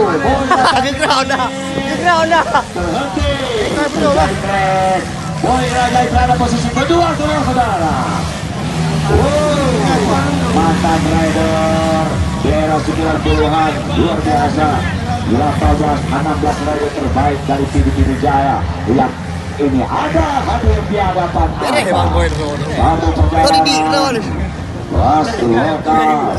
Ke-ground na. Ke-ground na. Terhenti. Boy Raja berada posisi kedua, saudara. Mantan rider di era 90-an, luar biasa. 18-16 rider terbaik dari PDP Jaya. Lihat ini ada hadir di hadapan Anda. Baru perjalanan kelas lokal.